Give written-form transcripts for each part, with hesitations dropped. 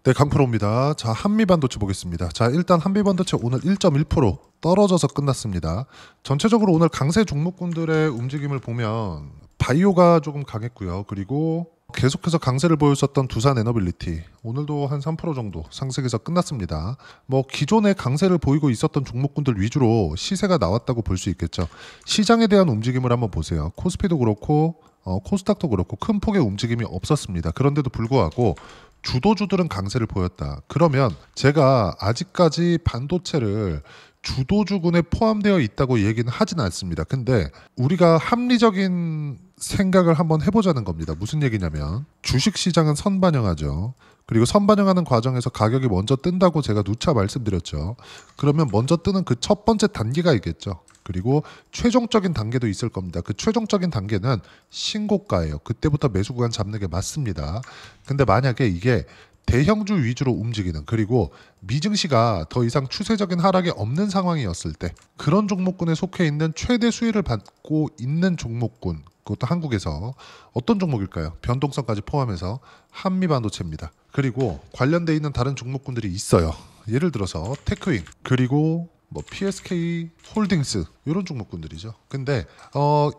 네, 강프로입니다. 자, 한미반도체 보겠습니다. 자, 일단 한미반도체 오늘 1.1% 떨어져서 끝났습니다. 전체적으로 오늘 강세 종목군들의 움직임을 보면 바이오가 조금 강했고요. 그리고 계속해서 강세를 보였었던 두산 에너빌리티 오늘도 한 3% 정도 상승해서 끝났습니다. 뭐 기존에 강세를 보이고 있었던 종목군들 위주로 시세가 나왔다고 볼 수 있겠죠. 시장에 대한 움직임을 한번 보세요. 코스피도 그렇고 코스닥도 그렇고 큰 폭의 움직임이 없었습니다. 그런데도 불구하고 주도주들은 강세를 보였다. 그러면 제가 아직까지 반도체를 주도주군에 포함되어 있다고 얘기는 하진 않습니다. 근데 우리가 합리적인 생각을 한번 해보자는 겁니다. 무슨 얘기냐면 주식시장은 선반영하죠. 그리고 선반영하는 과정에서 가격이 먼저 뜬다고 제가 누차 말씀드렸죠. 그러면 먼저 뜨는 그 첫 번째 단계가 있겠죠. 그리고 최종적인 단계도 있을 겁니다. 그 최종적인 단계는 신고가예요. 그때부터 매수 구간 잡는 게 맞습니다. 근데 만약에 이게 대형주 위주로 움직이는, 그리고 미증시가 더 이상 추세적인 하락이 없는 상황이었을 때 그런 종목군에 속해 있는 최대 수혜를 받고 있는 종목군, 그것도 한국에서 어떤 종목일까요? 변동성까지 포함해서 한미반도체입니다. 그리고 관련돼 있는 다른 종목군들이 있어요. 예를 들어서 테크윙, 그리고 뭐 PSK 홀딩스 이런 종목군들이죠. 근데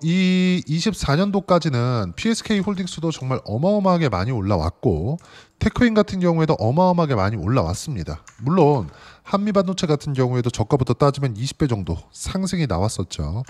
이 24년도까지는 PSK 홀딩스도 정말 어마어마하게 많이 올라왔고 테크윈 같은 경우에도 어마어마하게 많이 올라왔습니다. 물론 한미반도체 같은 경우에도 저가부터 따지면 20배 정도 상승이 나왔었죠.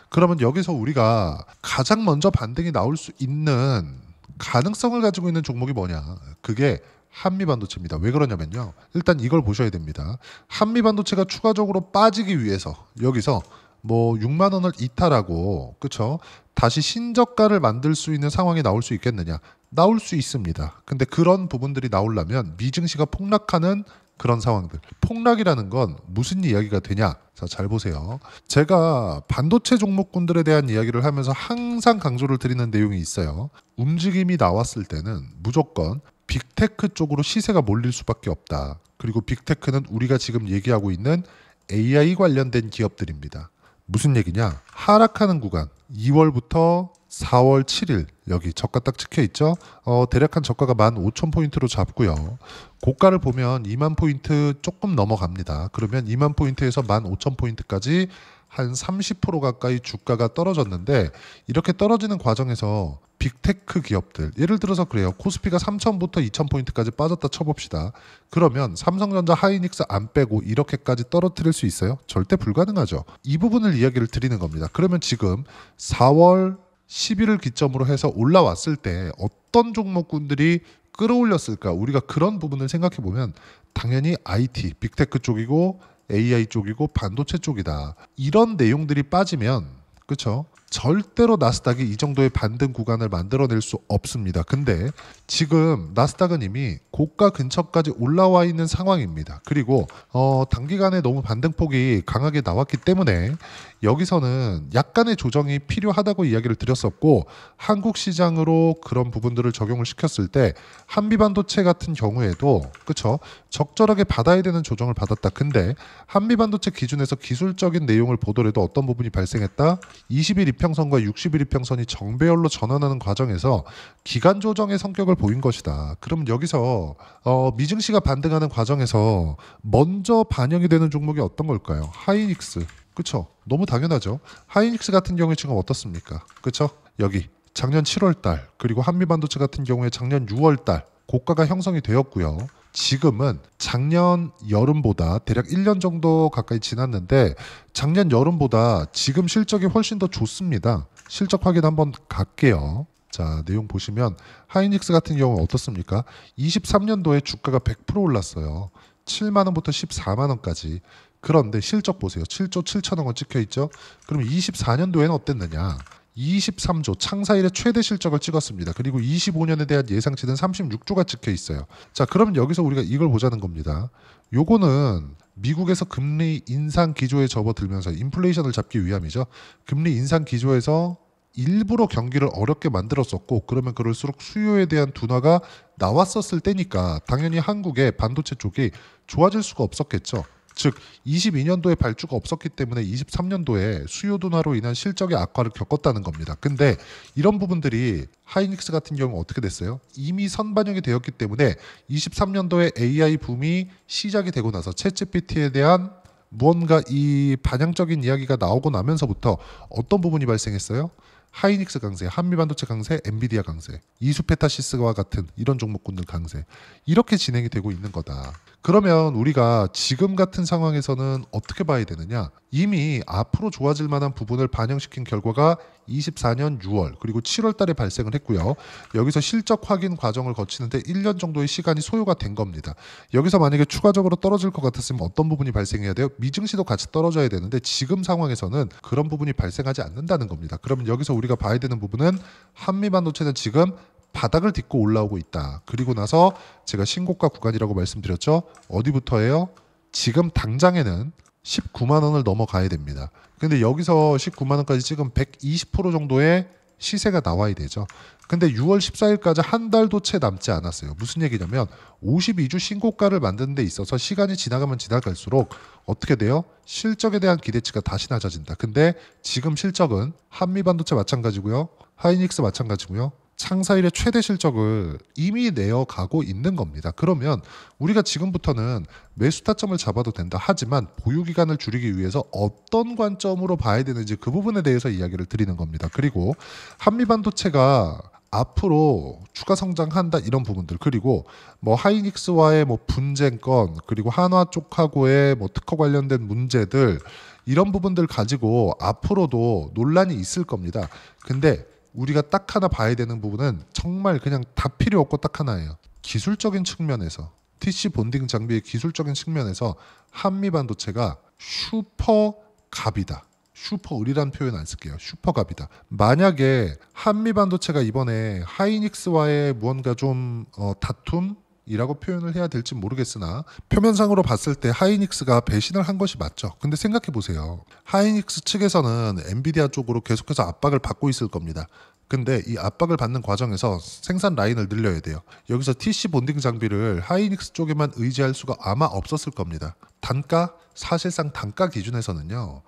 그러면 여기서 우리가 가장 먼저 반등이 나올 수 있는 가능성을 가지고 있는 종목이 뭐냐? 그게 한미반도체입니다. 왜 그러냐면요. 일단 이걸 보셔야 됩니다. 한미반도체가 추가적으로 빠지기 위해서 여기서 뭐 6만 원을 이탈하고, 그쵸? 다시 신저가를 만들 수 있는 상황이 나올 수 있겠느냐? 나올 수 있습니다. 근데 그런 부분들이 나오려면 미증시가 폭락하는 그런 상황들. 폭락이라는 건 무슨 이야기가 되냐? 자, 잘 보세요. 제가 반도체 종목군들에 대한 이야기를 하면서 항상 강조를 드리는 내용이 있어요. 움직임이 나왔을 때는 무조건 빅테크 쪽으로 시세가 몰릴 수밖에 없다. 그리고 빅테크는 우리가 지금 얘기하고 있는 AI 관련된 기업들입니다. 무슨 얘기냐? 하락하는 구간 2월부터 4월 7일 여기 저가 딱 찍혀 있죠. 대략 한 저가가 15,000포인트로 잡고요. 고가를 보면 2만 포인트 조금 넘어갑니다. 그러면 2만 포인트에서 15,000포인트까지 한 30% 가까이 주가가 떨어졌는데, 이렇게 떨어지는 과정에서 빅테크 기업들, 예를 들어서 그래요. 코스피가 3,000부터 2,000포인트까지 빠졌다 쳐봅시다. 그러면 삼성전자, 하이닉스 안 빼고 이렇게까지 떨어뜨릴 수 있어요? 절대 불가능하죠. 이 부분을 이야기를 드리는 겁니다. 그러면 지금 4월 10일을 기점으로 해서 올라왔을 때 어떤 종목군들이 끌어올렸을까? 우리가 그런 부분을 생각해 보면 당연히 IT, 빅테크 쪽이고 AI 쪽이고 반도체 쪽이다. 이런 내용들이 빠지면, 그렇죠? 절대로 나스닥이 이 정도의 반등 구간을 만들어낼 수 없습니다. 근데 지금 나스닥은 이미 고가 근처까지 올라와 있는 상황입니다. 그리고 단기간에 너무 반등폭이 강하게 나왔기 때문에 여기서는 약간의 조정이 필요하다고 이야기를 드렸었고, 한국 시장으로 그런 부분들을 적용을 시켰을 때 한미반도체 같은 경우에도, 그렇죠, 적절하게 받아야 되는 조정을 받았다. 근데 한미반도체 기준에서 기술적인 내용을 보더라도 어떤 부분이 발생했다? 20일 이평선과 60일 이평선이 정배열로 전환하는 과정에서 기간 조정의 성격을 보인 것이다. 그럼 여기서 미증시가 반등하는 과정에서 먼저 반영이 되는 종목이 어떤 걸까요? 하이닉스. 그렇죠? 너무 당연하죠. 하이닉스 같은 경우에 지금 어떻습니까? 그렇죠? 여기 작년 7월 달, 그리고 한미반도체 같은 경우에 작년 6월 달 고가가 형성이 되었고요. 지금은 작년 여름보다 대략 1년 정도 가까이 지났는데 작년 여름보다 지금 실적이 훨씬 더 좋습니다. 실적 확인 한번 갈게요. 자, 내용 보시면 하이닉스 같은 경우는 어떻습니까? 23년도에 주가가 100% 올랐어요. 7만 원부터 14만 원까지. 그런데 실적 보세요. 7조 7천억 원 찍혀 있죠. 그럼 24년도에는 어땠느냐? 23조, 창사 이래 최대 실적을 찍었습니다. 그리고 25년에 대한 예상치는 36조가 찍혀 있어요. 자, 그러면 여기서 우리가 이걸 보자는 겁니다. 요거는 미국에서 금리 인상 기조에 접어들면서 인플레이션을 잡기 위함이죠. 금리 인상 기조에서 일부러 경기를 어렵게 만들었었고, 그러면 그럴수록 수요에 대한 둔화가 나왔었을 때니까 당연히 한국의 반도체 쪽이 좋아질 수가 없었겠죠. 즉 22년도에 발주가 없었기 때문에 23년도에 수요 둔화로 인한 실적의 악화를 겪었다는 겁니다. 근데 이런 부분들이 하이닉스 같은 경우 어떻게 됐어요? 이미 선반영이 되었기 때문에 23년도에 AI 붐이 시작이 되고 나서 챗GPT에 대한 무언가 이 반향적인 이야기가 나오고 나면서부터 어떤 부분이 발생했어요? 하이닉스 강세, 한미반도체 강세, 엔비디아 강세, 이수페타시스와 같은 이런 종목군들 강세, 이렇게 진행이 되고 있는 거다. 그러면 우리가 지금 같은 상황에서는 어떻게 봐야 되느냐? 이미 앞으로 좋아질 만한 부분을 반영시킨 결과가 24년 6월 그리고 7월 달에 발생을 했고요. 여기서 실적 확인 과정을 거치는데 1년 정도의 시간이 소요가 된 겁니다. 여기서 만약에 추가적으로 떨어질 것 같았으면 어떤 부분이 발생해야 돼요? 미증시도 같이 떨어져야 되는데 지금 상황에서는 그런 부분이 발생하지 않는다는 겁니다. 그러면 여기서 우리가 봐야 되는 부분은 한미반도체는 지금 바닥을 딛고 올라오고 있다. 그리고 나서 제가 신고가 구간이라고 말씀드렸죠. 어디부터예요? 지금 당장에는 19만 원을 넘어가야 됩니다. 근데 여기서 19만 원까지 찍으면 120% 정도의 시세가 나와야 되죠. 근데 6월 14일까지 한 달도 채 남지 않았어요. 무슨 얘기냐면 52주 신고가를 만드는 데 있어서 시간이 지나가면 지나갈수록 어떻게 돼요? 실적에 대한 기대치가 다시 낮아진다. 근데 지금 실적은 한미반도체 마찬가지고요. 하이닉스 마찬가지고요. 창사 일의 최대 실적을 이미 내어가고 있는 겁니다. 그러면 우리가 지금부터는 매수 타점을 잡아도 된다. 하지만 보유 기간을 줄이기 위해서 어떤 관점으로 봐야 되는지 그 부분에 대해서 이야기를 드리는 겁니다. 그리고 한미반도체가 앞으로 추가 성장한다 이런 부분들, 그리고 뭐 하이닉스와의 뭐 분쟁건, 그리고 한화 쪽하고의 뭐 특허 관련된 문제들, 이런 부분들 가지고 앞으로도 논란이 있을 겁니다. 근데 우리가 딱 하나 봐야 되는 부분은 정말 그냥 다 필요 없고 딱 하나예요. 기술적인 측면에서, TC 본딩 장비의 기술적인 측면에서 한미반도체가 슈퍼갑이다. 슈퍼을이라는 표현 안 쓸게요. 슈퍼갑이다. 만약에 한미반도체가 이번에 하이닉스와의 무언가 좀 다툼? 이라고 표현을 해야 될지 모르겠으나 표면상으로 봤을 때 하이닉스가 배신을 한 것이 맞죠. 근데 생각해 보세요. 하이닉스 측에서는 엔비디아 쪽으로 계속해서 압박을 받고 있을 겁니다. 근데 이 압박을 받는 과정에서 생산 라인을 늘려야 돼요. 여기서 TC 본딩 장비를 하이닉스 쪽에만 의지할 수가 아마 없었을 겁니다. 단가? 사실상 단가 기준에서는요.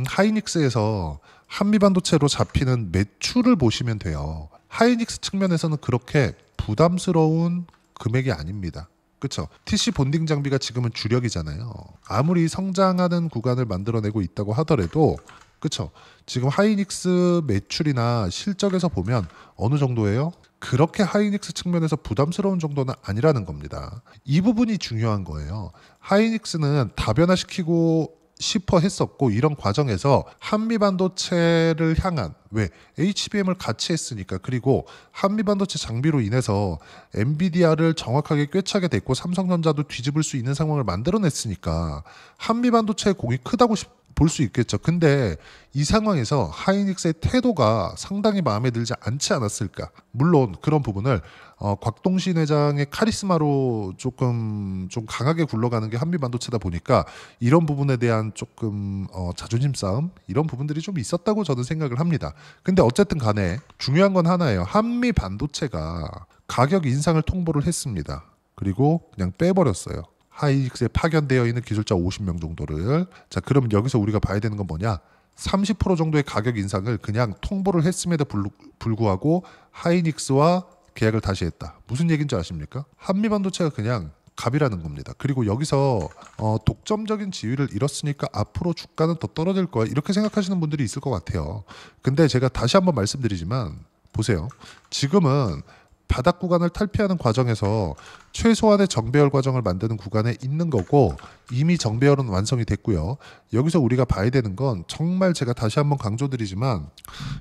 하이닉스에서 한미반도체로 잡히는 매출을 보시면 돼요. 하이닉스 측면에서는 그렇게 부담스러운 금액이 아닙니다. 그렇죠? TC 본딩 장비가 지금은 주력이잖아요. 아무리 성장하는 구간을 만들어내고 있다고 하더라도, 그렇죠? 지금 하이닉스 매출이나 실적에서 보면 어느 정도예요? 그렇게 하이닉스 측면에서 부담스러운 정도는 아니라는 겁니다. 이 부분이 중요한 거예요. 하이닉스는 다변화시키고 싶어 했었고, 이런 과정에서 한미반도체를 향한, 왜? HBM을 같이 했으니까. 그리고 한미반도체 장비로 인해서 엔비디아를 정확하게 꿰차게 됐고 삼성전자도 뒤집을 수 있는 상황을 만들어냈으니까 한미반도체의 공이 크다고 볼 수 있겠죠. 근데 이 상황에서 하이닉스의 태도가 상당히 마음에 들지 않지 않았을까. 물론 그런 부분을 곽동신 회장의 카리스마로 조금 좀 강하게 굴러가는 게 한미반도체다 보니까 이런 부분에 대한 조금 자존심 싸움, 이런 부분들이 좀 있었다고 저는 생각을 합니다. 근데 어쨌든 간에 중요한 건 하나예요. 한미반도체가 가격 인상을 통보를 했습니다. 그리고 그냥 빼버렸어요. 하이닉스에 파견되어 있는 기술자 50명 정도를. 자, 그럼 여기서 우리가 봐야 되는 건 뭐냐? 30% 정도의 가격 인상을 그냥 통보를 했음에도 불구하고 하이닉스와 계약을 다시 했다. 무슨 얘기인지 아십니까? 한미반도체가 그냥 갑이라는 겁니다. 그리고 여기서 독점적인 지위를 잃었으니까 앞으로 주가는 더 떨어질 거야, 이렇게 생각하시는 분들이 있을 것 같아요. 근데 제가 다시 한번 말씀드리지만 보세요. 지금은 바닥 구간을 탈피하는 과정에서 최소한의 정배열 과정을 만드는 구간에 있는 거고, 이미 정배열은 완성이 됐고요. 여기서 우리가 봐야 되는 건 정말 제가 다시 한번 강조드리지만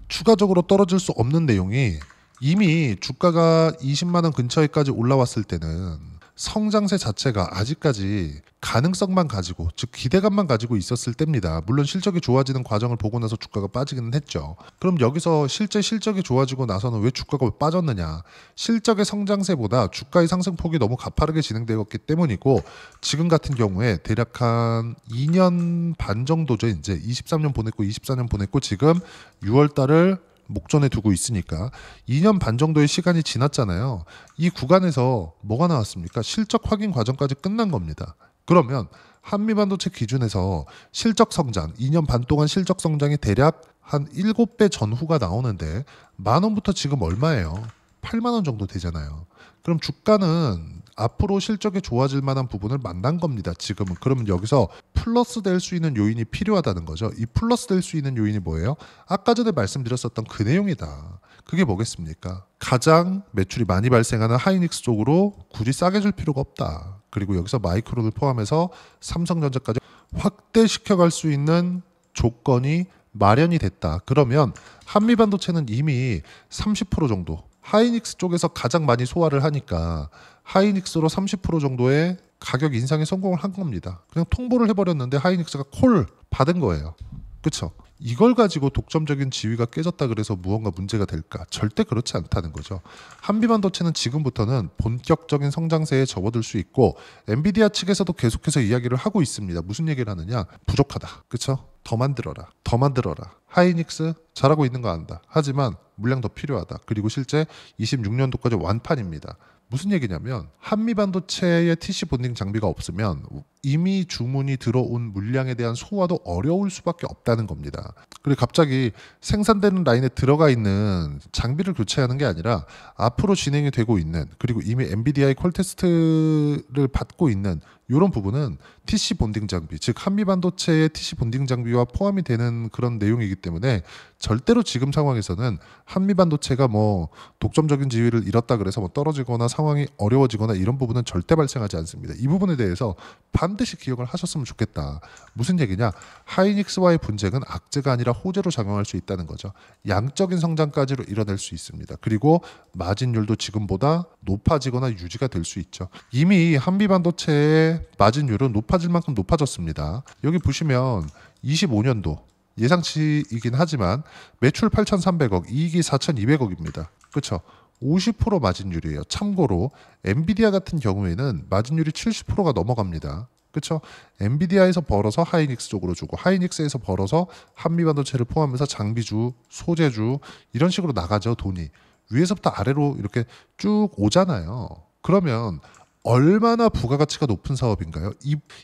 추가적으로 떨어질 수 없는 내용이, 이미 주가가 20만 원 근처에까지 올라왔을 때는 성장세 자체가 아직까지 가능성만 가지고, 즉 기대감만 가지고 있었을 때입니다. 물론 실적이 좋아지는 과정을 보고 나서 주가가 빠지기는 했죠. 그럼 여기서 실제 실적이 좋아지고 나서는 왜 주가가 빠졌느냐? 실적의 성장세보다 주가의 상승폭이 너무 가파르게 진행되었기 때문이고, 지금 같은 경우에 대략 한 2년 반 정도죠. 이제 23년 보냈고 24년 보냈고 지금 6월 달을 목전에 두고 있으니까 2년 반 정도의 시간이 지났잖아요. 이 구간에서 뭐가 나왔습니까? 실적 확인 과정까지 끝난 겁니다. 그러면 한미반도체가 2년 반 정도의 시간을 한미반도체 기준에서 실적 성장, 2년 반 동안 실적 성장이 대략 한 7배 전후가 나오는데 10,000원부터 지금 얼마예요? 8만 원 정도 되잖아요. 그럼 주가는 앞으로 실적이 좋아질 만한 부분을 만난 겁니다. 지금은. 그러면 여기서 플러스 될 수 있는 요인이 필요하다는 거죠. 이 플러스 될 수 있는 요인이 뭐예요? 아까 전에 말씀드렸었던 그 내용이다. 그게 뭐겠습니까? 가장 매출이 많이 발생하는 하이닉스 쪽으로 굳이 싸게 줄 필요가 없다. 그리고 여기서 마이크론을 포함해서 삼성전자까지 확대시켜갈 수 있는 조건이 마련이 됐다. 그러면 한미반도체는 이미 30% 정도 하이닉스 쪽에서 가장 많이 소화를 하니까 하이닉스로 30% 정도의 가격 인상에 성공을 한 겁니다. 그냥 통보를 해버렸는데 하이닉스가 콜 받은 거예요. 그렇죠? 이걸 가지고 독점적인 지위가 깨졌다 그래서 무언가 문제가 될까? 절대 그렇지 않다는 거죠. 한미반도체는 지금부터는 본격적인 성장세에 접어들 수 있고 엔비디아 측에서도 계속해서 이야기를 하고 있습니다. 무슨 얘기를 하느냐? 부족하다. 그렇죠? 더 만들어라. 더 만들어라. 하이닉스 잘하고 있는 거 안다. 하지만 물량 더 필요하다. 그리고 실제 26년도까지 완판입니다. 무슨 얘기냐면 한미반도체의 TC 본딩 장비가 없으면 이미 주문이 들어온 물량에 대한 소화도 어려울 수밖에 없다는 겁니다. 그리고 갑자기 생산되는 라인에 들어가 있는 장비를 교체하는 게 아니라 앞으로 진행이 되고 있는 그리고 이미 엔비디아의 콜 테스트를 받고 있는 이런 부분은 TC 본딩 장비, 즉 한미반도체의 TC 본딩 장비와 포함이 되는 그런 내용이기 때문에 절대로 지금 상황에서는 한미반도체가 뭐 독점적인 지위를 잃었다 그래서 뭐 떨어지거나 상황이 어려워지거나 이런 부분은 절대 발생하지 않습니다. 이 부분에 대해서 반드시 기억을 하셨으면 좋겠다. 무슨 얘기냐? 하이닉스와의 분쟁은 악재가 아니라 호재로 작용할 수 있다는 거죠. 양적인 성장까지로 이뤄낼 수 있습니다. 그리고 마진율도 지금보다 높아지거나 유지가 될 수 있죠. 이미 한미반도체의 마진율은 높아질 만큼 높아졌습니다. 여기 보시면 25년도 예상치이긴 하지만 매출 8,300억, 이익이 4,200억입니다. 그렇죠? 50% 마진율이에요. 참고로 엔비디아 같은 경우에는 마진율이 70%가 넘어갑니다. 그렇죠? 엔비디아에서 벌어서 하이닉스 쪽으로 주고 하이닉스에서 벌어서 한미반도체를 포함해서 장비주, 소재주 이런 식으로 나가죠. 돈이. 위에서부터 아래로 이렇게 쭉 오잖아요. 그러면 얼마나 부가가치가 높은 사업인가요?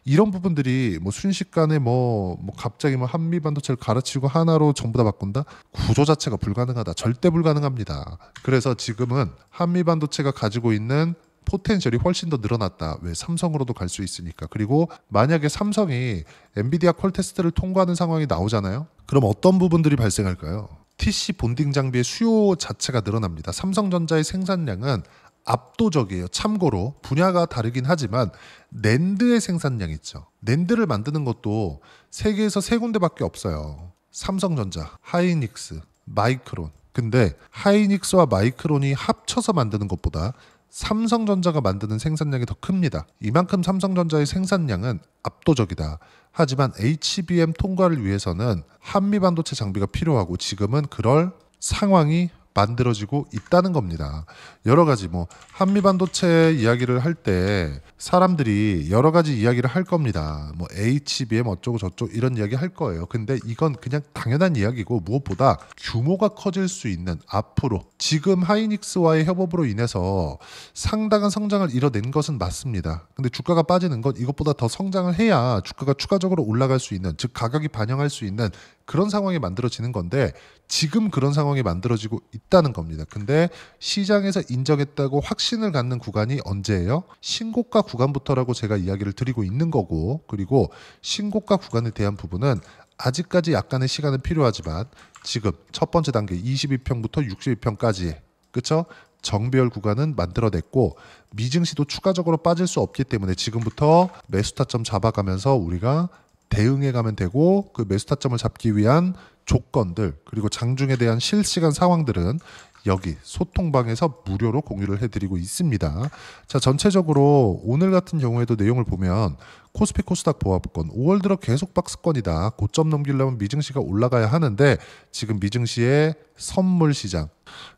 이런 부분들이 뭐 순식간에 뭐 갑자기 뭐 한미반도체를 갈아치우고 하나로 전부 다 바꾼다? 구조 자체가 불가능하다. 절대 불가능합니다. 그래서 지금은 한미반도체가 가지고 있는 포텐셜이 훨씬 더 늘어났다. 왜? 삼성으로도 갈 수 있으니까. 그리고 만약에 삼성이 엔비디아 콜 테스트를 통과하는 상황이 나오잖아요. 그럼 어떤 부분들이 발생할까요? TC 본딩 장비의 수요 자체가 늘어납니다. 삼성전자의 생산량은 압도적이에요. 참고로 분야가 다르긴 하지만 낸드의 생산량 있죠. 낸드를 만드는 것도 세계에서 3군데밖에 없어요. 삼성전자, 하이닉스, 마이크론. 근데 하이닉스와 마이크론이 합쳐서 만드는 것보다 삼성전자가 만드는 생산량이 더 큽니다. 이만큼 삼성전자의 생산량은 압도적이다. 하지만 HBM 통과를 위해서는 한미반도체 장비가 필요하고 지금은 그럴 상황이 만들어지고 있다는 겁니다. 여러 가지 뭐 한미반도체 이야기를 할 때 사람들이 여러 가지 이야기를 할 겁니다. 뭐 HBM 어쩌고 저쩌고 이런 이야기 할 거예요. 근데 이건 그냥 당연한 이야기고 무엇보다 규모가 커질 수 있는 앞으로 지금 하이닉스와의 협업으로 인해서 상당한 성장을 이뤄낸 것은 맞습니다. 근데 주가가 빠지는 건 이것보다 더 성장을 해야 주가가 추가적으로 올라갈 수 있는 즉 가격이 반영할 수 있는 그런 상황이 만들어지는 건데 지금 그런 상황이 만들어지고 있다는 겁니다. 근데 시장에서 인정했다고 확신을 갖는 구간이 언제예요? 신고가 구간부터라고 제가 이야기를 드리고 있는 거고 그리고 신고가 구간에 대한 부분은 아직까지 약간의 시간은 필요하지만 지금 첫 번째 단계 22평부터 62평까지의 그쵸? 정배열 구간은 만들어냈고 미증시도 추가적으로 빠질 수 없기 때문에 지금부터 매수 타점 잡아가면서 우리가 대응해 가면 되고 그 매수 타점을 잡기 위한 조건들 그리고 장중에 대한 실시간 상황들은 여기 소통방에서 무료로 공유를 해드리고 있습니다. 자, 전체적으로 오늘 같은 경우에도 내용을 보면 코스피 코스닥 보합권 5월 들어 계속 박스권이다. 고점 넘기려면 미증시가 올라가야 하는데 지금 미증시의 선물 시장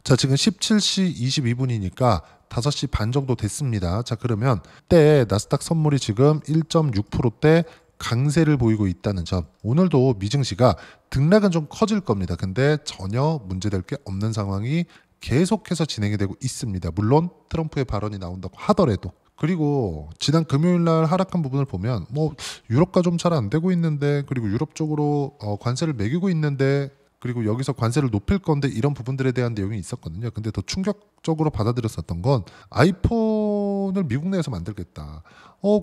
자 지금 17시 22분이니까 5시 반 정도 됐습니다. 자 그러면 때 나스닥 선물이 지금 1.6%대 강세를 보이고 있다는 점 오늘도 미증시가 등락은 좀 커질 겁니다. 근데 전혀 문제될 게 없는 상황이 계속해서 진행이 되고 있습니다. 물론 트럼프의 발언이 나온다고 하더라도 그리고 지난 금요일 날 하락한 부분을 보면 뭐 유럽과 좀 잘 안 되고 있는데, 그리고 유럽 쪽으로 관세를 매기고 있는데, 그리고 여기서 관세를 높일 건데, 이런 부분들에 대한 내용이 있었거든요. 근데 더 충격적으로 받아들였었던 건 아이폰을 미국 내에서 만들겠다.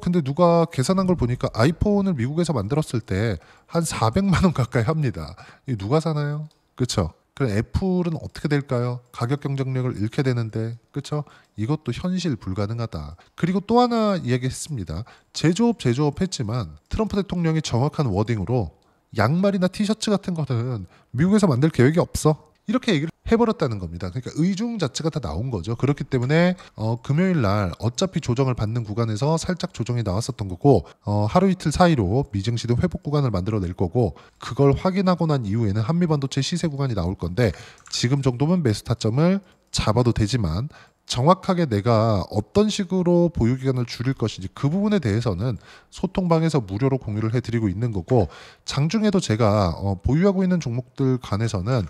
근데 누가 계산한 걸 보니까 아이폰을 미국에서 만들었을 때 한 400만 원 가까이 합니다. 이 누가 사나요? 그렇죠? 그럼 애플은 어떻게 될까요? 가격 경쟁력을 잃게 되는데, 그렇죠? 이것도 현실 불가능하다. 그리고 또 하나 이야기했습니다. 제조업 했지만 트럼프 대통령이 정확한 워딩으로 양말이나 티셔츠 같은 거는 미국에서 만들 계획이 없어, 이렇게 얘기를 해버렸다는 겁니다. 그러니까 의중 자체가 다 나온 거죠. 그렇기 때문에 금요일 날 어차피 조정을 받는 구간에서 살짝 조정이 나왔었던 거고, 하루 이틀 사이로 미증시도 회복 구간을 만들어낼 거고, 그걸 확인하고 난 이후에는 한미반도체 시세 구간이 나올 건데, 지금 정도면 매수 타점을 잡아도 되지만 정확하게 내가 어떤 식으로 보유 기간을 줄일 것인지 그 부분에 대해서는 소통방에서 무료로 공유를 해드리고 있는 거고, 장중에도 제가 보유하고 있는 종목들 간에서는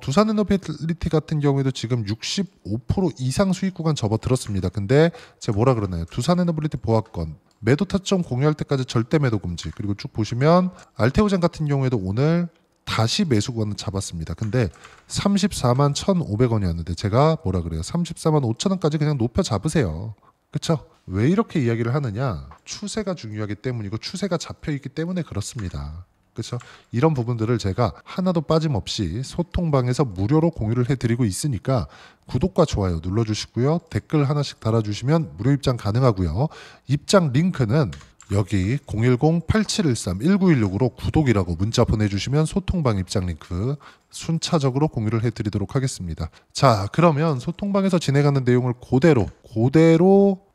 두산에너빌리티 같은 경우에도 지금 65% 이상 수익 구간 접어들었습니다. 근데 제가 뭐라 그러나요? 두산에너빌리티 보합권 매도 타점 공유할 때까지 절대 매도 금지. 그리고 쭉 보시면 알테오젠 같은 경우에도 오늘 다시 매수 구간을 잡았습니다. 근데 34만 1,500원이었는데 제가 뭐라 그래요? 34만 5천 원까지 그냥 높여 잡으세요. 그렇죠? 왜 이렇게 이야기를 하느냐? 추세가 중요하기 때문이고, 추세가 잡혀 있기 때문에 그렇습니다. 그렇죠? 이런 부분들을 제가 하나도 빠짐없이 소통방에서 무료로 공유를 해드리고 있으니까 구독과 좋아요 눌러주시고요. 댓글 하나씩 달아주시면 무료 입장 가능하고요. 입장 링크는 여기 010-8713-1916으로 구독이라고 문자 보내주시면 소통방 입장 링크 순차적으로 공유를 해드리도록 하겠습니다. 자, 그러면 소통방에서 진행하는 내용을 그대로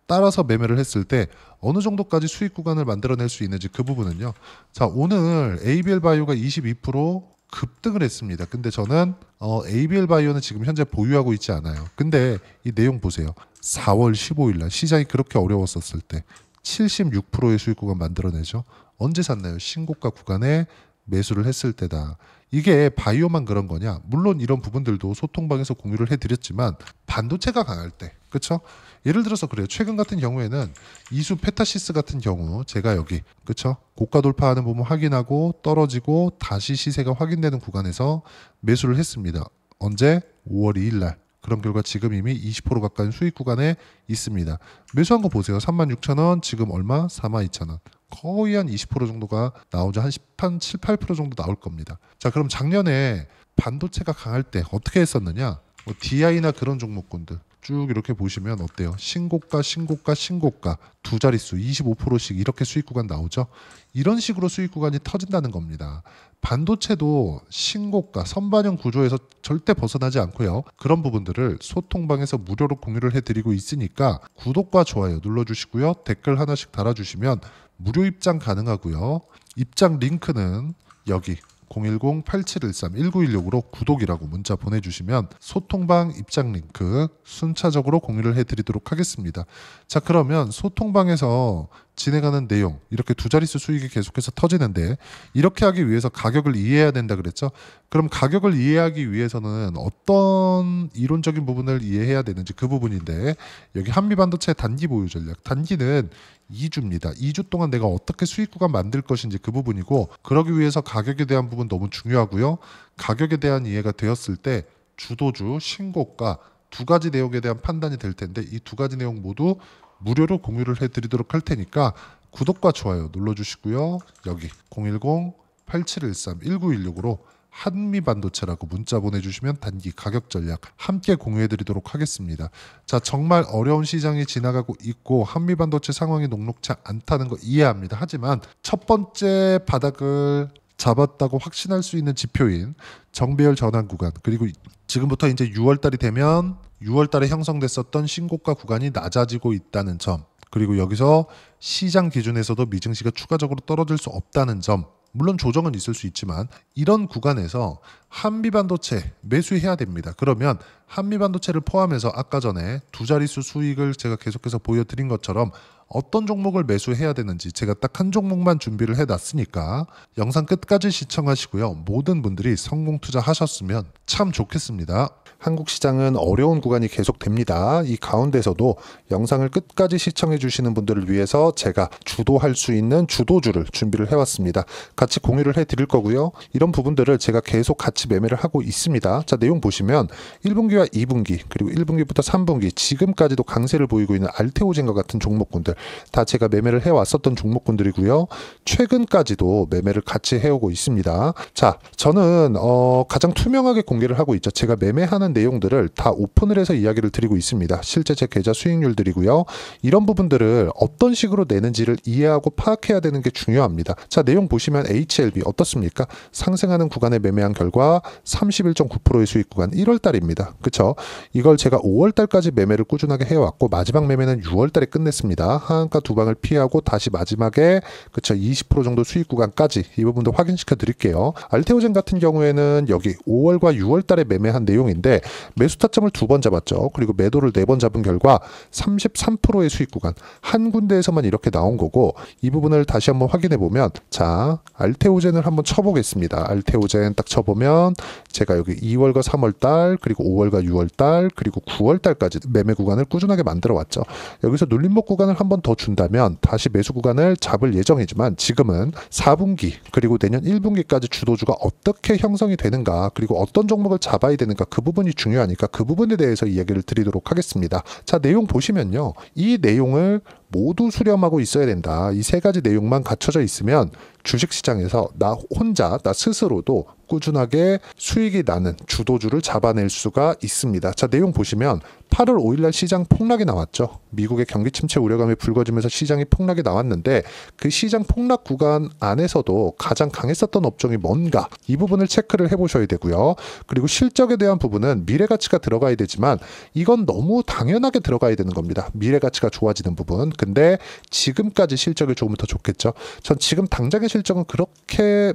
따라서 매매를 했을 때 어느 정도까지 수익 구간을 만들어낼 수 있는지, 그 부분은요. 자, 오늘 ABL 바이오가 22% 급등을 했습니다. 근데 저는 ABL 바이오는 지금 현재 보유하고 있지 않아요. 근데 이 내용 보세요. 4월 15일 날 시장이 그렇게 어려웠었을 때 76%의 수익 구간 만들어내죠. 언제 샀나요? 신고가 구간에 매수를 했을 때다. 이게 바이오만 그런 거냐? 물론 이런 부분들도 소통방에서 공유를 해드렸지만 반도체가 강할 때, 그렇죠? 예를 들어서 그래요. 최근 같은 경우에는 이수 페타시스 같은 경우 제가 여기, 그렇죠? 고가 돌파하는 부분 확인하고 떨어지고 다시 시세가 확인되는 구간에서 매수를 했습니다. 언제? 5월 2일 날. 그런 결과 지금 이미 20% 가까이 수익 구간에 있습니다. 매수한 거 보세요. 36,000원, 지금 얼마? 42,000원. 거의 한 20% 정도가 나오죠. 한 7, 8% 정도 나올 겁니다. 자, 그럼 작년에 반도체가 강할 때 어떻게 했었느냐? DI나 그런 종목군들 쭉 이렇게 보시면 어때요? 신고가 두 자릿수 25%씩 이렇게 수익 구간 나오죠. 이런 식으로 수익 구간이 터진다는 겁니다. 반도체도 신고가 선반영 구조에서 절대 벗어나지 않고요. 그런 부분들을 소통방에서 무료로 공유를 해드리고 있으니까 구독과 좋아요 눌러주시고요. 댓글 하나씩 달아주시면 무료 입장 가능하고요. 입장 링크는 여기 010-8713-1916으로 구독이라고 문자 보내주시면 소통방 입장 링크 순차적으로 공유를 해드리도록 하겠습니다. 자, 그러면 소통방에서 진행하는 내용, 이렇게 두 자릿수 수익이 계속해서 터지는데, 이렇게 하기 위해서 가격을 이해해야 된다 그랬죠. 그럼 가격을 이해하기 위해서는 어떤 이론적인 부분을 이해해야 되는지, 그 부분인데, 여기 한미반도체 단기 보유 전략, 단기는 2주입니다. 2주 동안 내가 어떻게 수익 구간 만들 것인지 그 부분이고, 그러기 위해서 가격에 대한 부분 너무 중요하고요. 가격에 대한 이해가 되었을 때 주도주, 신고가 두 가지 내용에 대한 판단이 될 텐데, 이 두 가지 내용 모두 무료로 공유를 해드리도록 할 테니까 구독과 좋아요 눌러주시고요. 여기 010-8713-1916으로 한미반도체라고 문자 보내주시면 단기 가격 전략 함께 공유해드리도록 하겠습니다. 자, 정말 어려운 시장이 지나가고 있고 한미반도체 상황이 녹록치 않다는 거 이해합니다. 하지만 첫 번째 바닥을 잡았다고 확신할 수 있는 지표인 정배열 전환 구간, 그리고 지금부터 이제 6월달이 되면 6월달에 형성됐었던 신고가 구간이 낮아지고 있다는 점, 그리고 여기서 시장 기준에서도 미증시가 추가적으로 떨어질 수 없다는 점, 물론 조정은 있을 수 있지만 이런 구간에서 한미반도체 매수해야 됩니다. 그러면 한미반도체를 포함해서 아까 전에 두 자릿수 수익을 제가 계속해서 보여드린 것처럼 어떤 종목을 매수해야 되는지 제가 딱 한 종목만 준비를 해놨으니까 영상 끝까지 시청하시고요. 모든 분들이 성공 투자하셨으면 참 좋겠습니다. 한국 시장은 어려운 구간이 계속됩니다. 이 가운데서도 영상을 끝까지 시청해 주시는 분들을 위해서 제가 주도할 수 있는 주도주를 준비를 해왔습니다. 같이 공유를 해드릴 거고요. 이런 부분들을 제가 계속 같이 매매를 하고 있습니다. 자, 내용 보시면 1분기와 2분기 그리고 1분기부터 3분기 지금까지도 강세를 보이고 있는 알테오젠과 같은 종목군들 다 제가 매매를 해왔었던 종목군들이고요. 최근까지도 매매를 같이 해오고 있습니다. 자, 저는 가장 투명하게 공개를 하고 있죠. 제가 매매하는 내용들을 다 오픈을 해서 이야기를 드리고 있습니다. 실제 제 계좌 수익률들이고요. 이런 부분들을 어떤 식으로 내는지를 이해하고 파악해야 되는 게 중요합니다. 자, 내용 보시면 HLB 어떻습니까? 상승하는 구간에 매매한 결과 31.9%의 수익 구간 1월달입니다. 그쵸? 이걸 제가 5월달까지 매매를 꾸준하게 해왔고 마지막 매매는 6월달에 끝냈습니다. 하한가 두 방을 피하고 다시 마지막에 그쵸 20% 정도 수익 구간까지 이 부분도 확인시켜 드릴게요. 알테오젠 같은 경우에는 여기 5월과 6월달에 매매한 내용인데 매수 타점을 2번 잡았죠. 그리고 매도를 4번 잡은 결과 33%의 수익 구간 한 군데에서만 이렇게 나온 거고 이 부분을 다시 한번 확인해 보면 자 알테오젠을 한번 쳐보겠습니다. 알테오젠 딱 쳐보면 제가 여기 2월과 3월달 그리고 5월과 6월달 그리고 9월달까지 매매 구간을 꾸준하게 만들어 왔죠. 여기서 눌림목 구간을 한번 더 준다면 다시 매수 구간을 잡을 예정이지만 지금은 4분기 그리고 내년 1분기까지 주도주가 어떻게 형성이 되는가 그리고 어떤 종목을 잡아야 되는가 그 부분이 중요하니까 그 부분에 대해서 이야기를 드리도록 하겠습니다. 자, 내용 보시면요. 이 내용을 모두 수렴하고 있어야 된다. 이 세 가지 내용만 갖춰져 있으면 주식시장에서 나 혼자, 나 스스로도 꾸준하게 수익이 나는 주도주를 잡아낼 수가 있습니다. 자, 내용 보시면 8월 5일날 시장 폭락이 나왔죠. 미국의 경기 침체 우려감이 불거지면서 시장이 폭락이 나왔는데 그 시장 폭락 구간 안에서도 가장 강했었던 업종이 뭔가 이 부분을 체크를 해보셔야 되고요. 그리고 실적에 대한 부분은 미래가치가 들어가야 되지만 이건 너무 당연하게 들어가야 되는 겁니다. 미래가치가 좋아지는 부분. 근데 지금까지 실적이 조금 더 좋겠죠. 전 지금 당장의 실적은 그렇게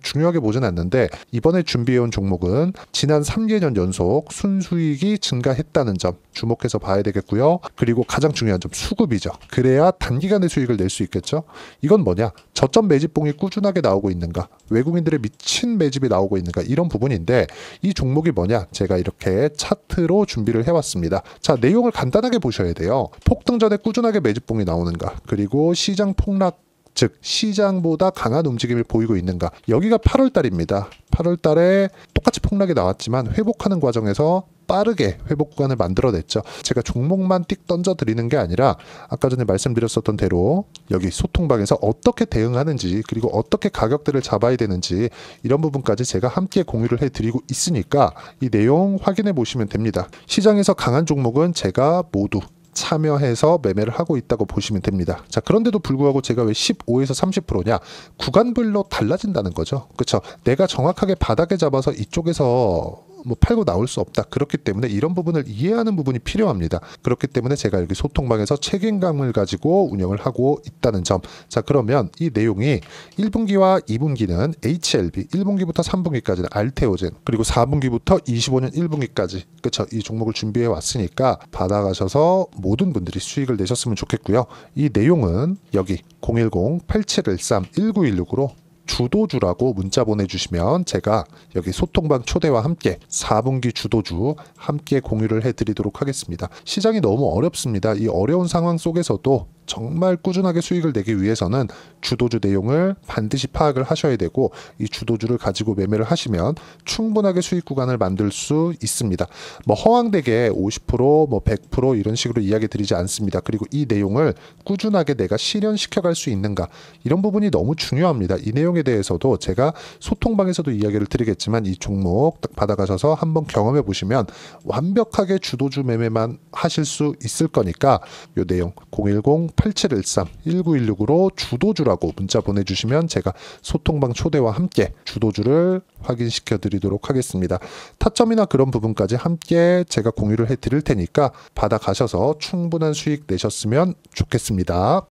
중요하게 보진 않는데 이번에 준비해온 종목은 지난 3개년 연속 순수익이 증가했다는 점 주목해서 봐야 되겠고요. 그리고 가장 중요한 점 수급이죠. 그래야 단기간에 수익을 낼 수 있겠죠. 이건 뭐냐? 저점 매집봉이 꾸준하게 나오고 있는가? 외국인들의 미친 매집이 나오고 있는가? 이런 부분인데 이 종목이 뭐냐? 제가 이렇게 차트로 준비를 해왔습니다. 자, 내용을 간단하게 보셔야 돼요. 폭등 전에 꾸준하게 매집봉이 나오는가? 그리고 시장 폭락 즉 시장보다 강한 움직임을 보이고 있는가. 여기가 8월 달입니다. 8월 달에 똑같이 폭락이 나왔지만 회복하는 과정에서 빠르게 회복 구간을 만들어냈죠. 제가 종목만 띡 던져드리는 게 아니라 아까 전에 말씀드렸었던 대로 여기 소통방에서 어떻게 대응하는지 그리고 어떻게 가격대를 잡아야 되는지 이런 부분까지 제가 함께 공유를 해드리고 있으니까 이 내용 확인해 보시면 됩니다. 시장에서 강한 종목은 제가 모두 참여해서 매매를 하고 있다고 보시면 됩니다. 자, 그런데도 불구하고 제가 왜 15에서 30%냐? 구간별로 달라진다는 거죠. 그렇죠? 내가 정확하게 바닥에 잡아서 이쪽에서 팔고 나올 수 없다. 그렇기 때문에 이런 부분을 이해하는 부분이 필요합니다. 그렇기 때문에 제가 여기 소통방에서 책임감을 가지고 운영을 하고 있다는 점. 자, 그러면 이 내용이 1분기와 2분기는 HLB, 1분기부터 3분기까지는 알테오젠, 그리고 4분기부터 25년 1분기까지 그쵸? 이 종목을 준비해 왔으니까 받아가셔서 모든 분들이 수익을 내셨으면 좋겠고요. 이 내용은 여기 010-8713-1916으로 주도주라고 문자 보내주시면 제가 여기 소통방 초대와 함께 4분기 주도주 함께 공유를 해드리도록 하겠습니다. 시장이 너무 어렵습니다. 이 어려운 상황 속에서도 정말 꾸준하게 수익을 내기 위해서는 주도주 내용을 반드시 파악을 하셔야 되고 이 주도주를 가지고 매매를 하시면 충분하게 수익 구간을 만들 수 있습니다. 허황되게 50% 100% 이런 식으로 이야기 드리지 않습니다. 그리고 이 내용을 꾸준하게 내가 실현시켜 갈 수 있는가 이런 부분이 너무 중요합니다. 이 내용에 대해서도 제가 소통방에서도 이야기를 드리겠지만 이 종목 딱 받아가셔서 한번 경험해 보시면 완벽하게 주도주 매매만 하실 수 있을 거니까 이 내용 010-8713-1916으로 주도주라고 문자 보내주시면 제가 소통방 초대와 함께 주도주를 확인시켜 드리도록 하겠습니다. 타점이나 그런 부분까지 함께 제가 공유를 해 드릴 테니까 받아가셔서 충분한 수익 내셨으면 좋겠습니다.